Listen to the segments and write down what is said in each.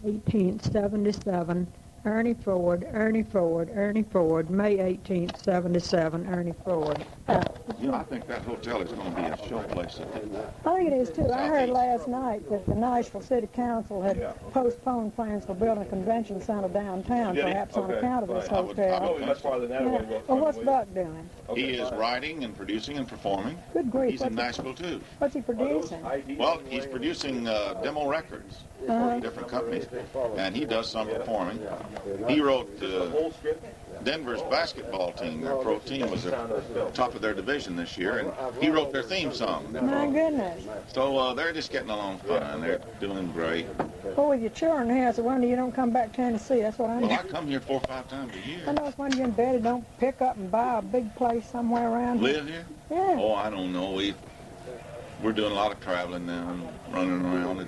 18th, 77, Ernie Ford, Ernie Ford, Ernie Ford, May 18th, 77, Ernie Ford. You know, I think that hotel is going to be a show place. I think it is too. I heard last night that the Nashville City Council had postponed plans for building a convention center downtown, perhaps on account of this hotel. Much farther than that way. Well, what's Buck doing? He is writing and producing and performing. Good grief. He's in Nashville too. What's he producing? Well, he's producing demo records for different companies, and he does some performing. He wrote Denver's basketball team, their pro team, was the top of their division this year, and he wrote their theme song. My goodness. So they're just getting along fine. They're doing great. Well, with your children here, it's a wonder you don't come back to Tennessee. That's what I mean. Well, I come here 4 or 5 times a year. I know it's wonder you and Betty don't pick up and buy a big place somewhere around here. Live here? Yeah. Oh, I don't know. We're doing a lot of traveling now and running around.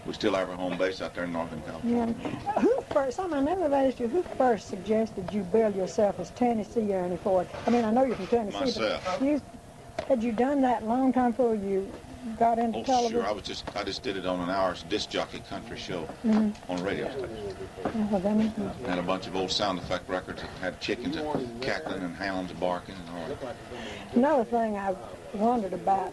We still have our home base out there in Northern California. Yeah. Who first, I never asked you, who first suggested you build yourself as Tennessee Ernie Ford? I mean, I know you're from Tennessee. Myself. But had you done that a long time before you got into television? Sure. I just did it on an hour's disc jockey country show on a radio station. Had a bunch of old sound effect records that had chickens cackling and hounds barking and all that. Another thing I've wondered about,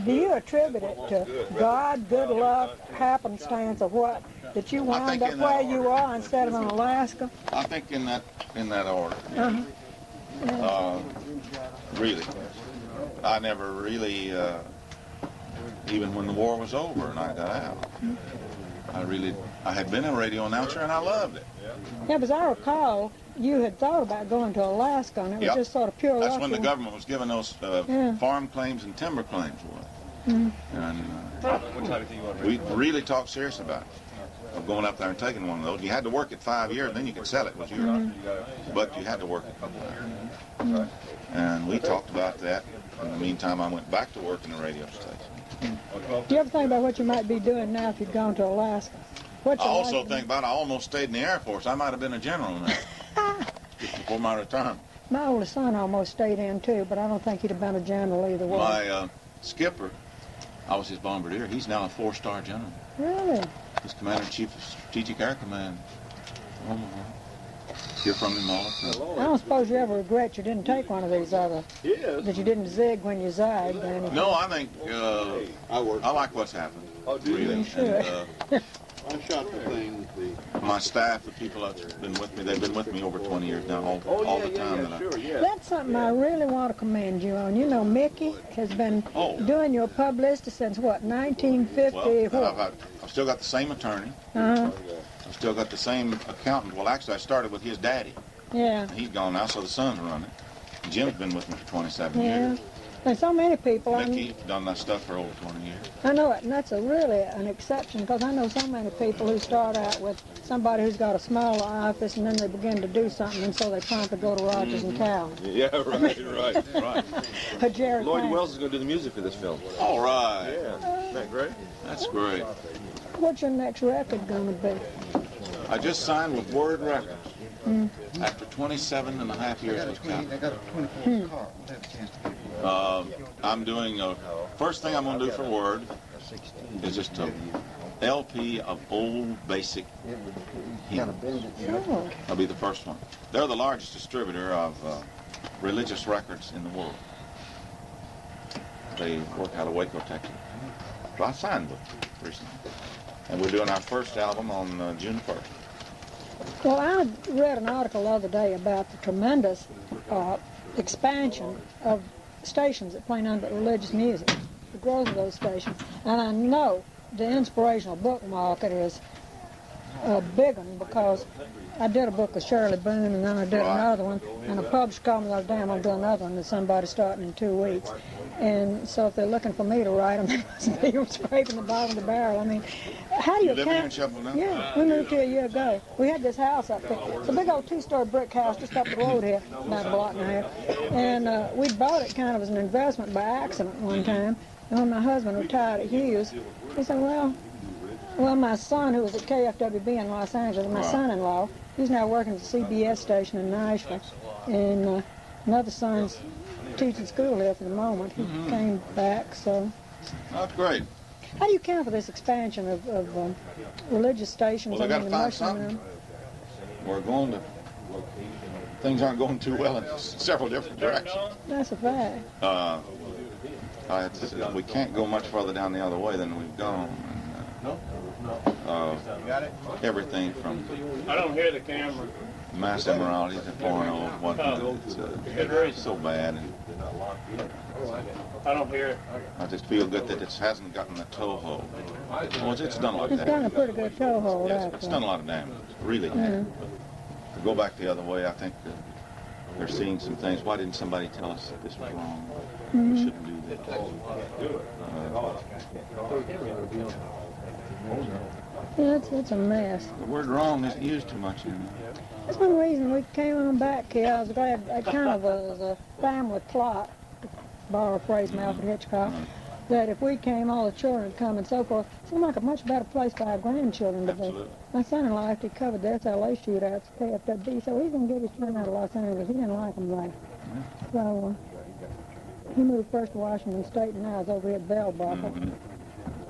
do you attribute it to God, good luck, happenstance, or what, that you wound up where you are instead of in Alaska? I think in that order. Really. I never really, even when the war was over and I got out, I had been a radio announcer and I loved it. Yeah, because I recall you had thought about going to Alaska, and it was just sort of pure luck. That's when the government was giving those farm claims and timber claims away. And we really talked serious about it, of going up there and taking one of those. You had to work it 5 years, and then you could sell it. Was yours. But you had to work it. And we talked about that. In the meantime, I went back to work in the radio station. Do you ever think about what you might be doing now if you'd gone to Alaska? I also think about I almost stayed in the Air Force. I might have been a general now, just before my retirement. My oldest son almost stayed in, too, but I don't think he'd have been a general either way. My skipper, I was his bombardier. He's now a 4-star general. Really? He's Commander-in-Chief of Strategic Air Command. Hear from him all the time. I don't suppose you ever regret you didn't take one of these other, that you didn't zig when you zagged. No, I think I like what's happened. Really. Sure. And, I shot the thing. my staff, the people that's been with me, they've been with me over 20 years now, all the time. That's something I really want to commend you on. You know, Mickey has been doing your publicity since, what, 1950? Well, I've still got the same attorney. I've still got the same accountant. Well, actually, I started with his daddy. Yeah. He's gone now, so the son's running. Jim's been with me for 27 years. And so many people. Mickey's done that stuff for over 20 years. I know it, and that's really an exception, because I know so many people who start out with somebody who's got a smaller office, and then they begin to do something, and so they promptly go to Rogers and Cowan. Yeah, right. Jerry Lloyd Wells is going to do the music for this film. All right. Yeah, isn't that great? That's great. What's your next record going to be? I just signed with Word Records after 27 and a half years with Capitol. I'm doing first thing I'm going to do for Word is just a LP of old basic hymns. That'll be the first one. They're the largest distributor of religious records in the world. They work out of Waco, Texas. So I signed with them recently. And we're doing our first album on June 1st. Well, I read an article the other day about the tremendous expansion of stations that play nothing but religious music, the growth of those stations. And I know the inspirational book market is a big one, because I did a book with Shirley Boone, and then I did another one, and a publisher called me the other day, I'm going to do another one, and somebody's starting in 2 weeks. And so if they're looking for me to write them, they must be scraping the bottom of the barrel. I mean, how do you live here in Shuffle now? Yeah, we moved here a year ago. We had this house up there. It's a big old 2-story brick house just up the road here, about a block and a half. And we bought it kind of as an investment by accident one time. And when my husband retired at Hughes, he said, well, my son, who was at KFWB in Los Angeles, my son-in-law, he's now working at the CBS station in Nashville. And another son's teaching school here for the moment. He came back, so. That's great. How do you account for this expansion of religious stations? Well, they got to the find Muslim something. We're going to. Things aren't going too well in several different directions. That's a fact. We can't go much further down the other way than we've gone. Everything from I don't hear the camera. mass immorality to porno and whatnot. It's so bad. And I don't hear it. I just feel good that it hasn't gotten a toehold. Well, it's done a lot of It's done a damage. pretty good toehold Yes, out it's there. done a lot of damage. Really has. To go back the other way, I think that they're seeing some things. Why didn't somebody tell us that this was wrong? We shouldn't do this. Yeah, it's a mess. The word wrong isn't used too much anymore. That's one reason we came on back here. I was glad, it kind of was a family plot, to borrow a phrase from Alfred Hitchcock, that if we came, all the children would come and so forth. It seemed like a much better place for our grandchildren to be. Absolutely. My son-in-law, after he covered the SLA shootouts, KFWB, so he's going to get his turn out of Los Angeles. He didn't like them there. So he moved first to Washington State, and now he's over here at Bell Buckle.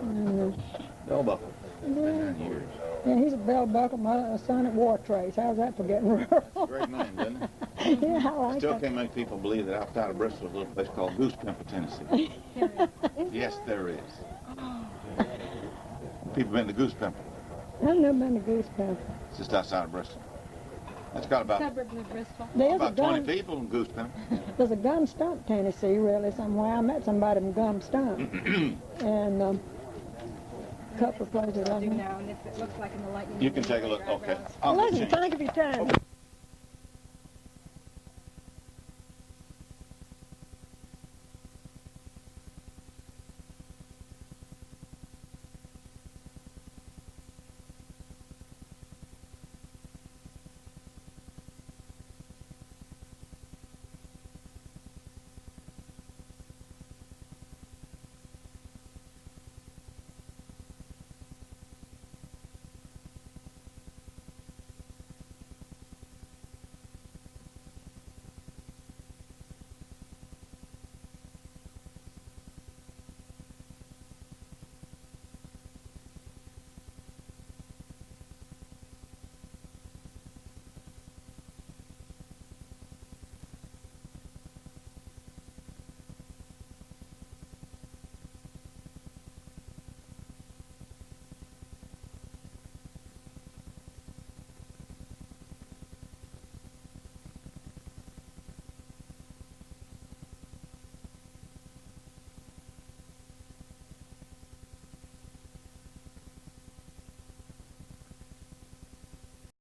And, Bell buckle. yeah, he's at Bell Buckle, my son at War Trace. How's that for getting rural? Great name, doesn't it? Yeah, I like Still that. can't make people believe that outside of Bristol is a little place called Goose Pimple, Tennessee. Yes, there is. People been to Goose Pimple. I've never been to Goose Pimple. It's just outside of Bristol. It's got about Suburb of Bristol. There's a 20 gun. people in Goose Pimple. There's a Gum Stump, Tennessee, really somewhere. I met somebody from Gum Stump, and a couple of places. Do now, and if it looks like in the light, You can take a look. Okay. Listen, thank you for your time.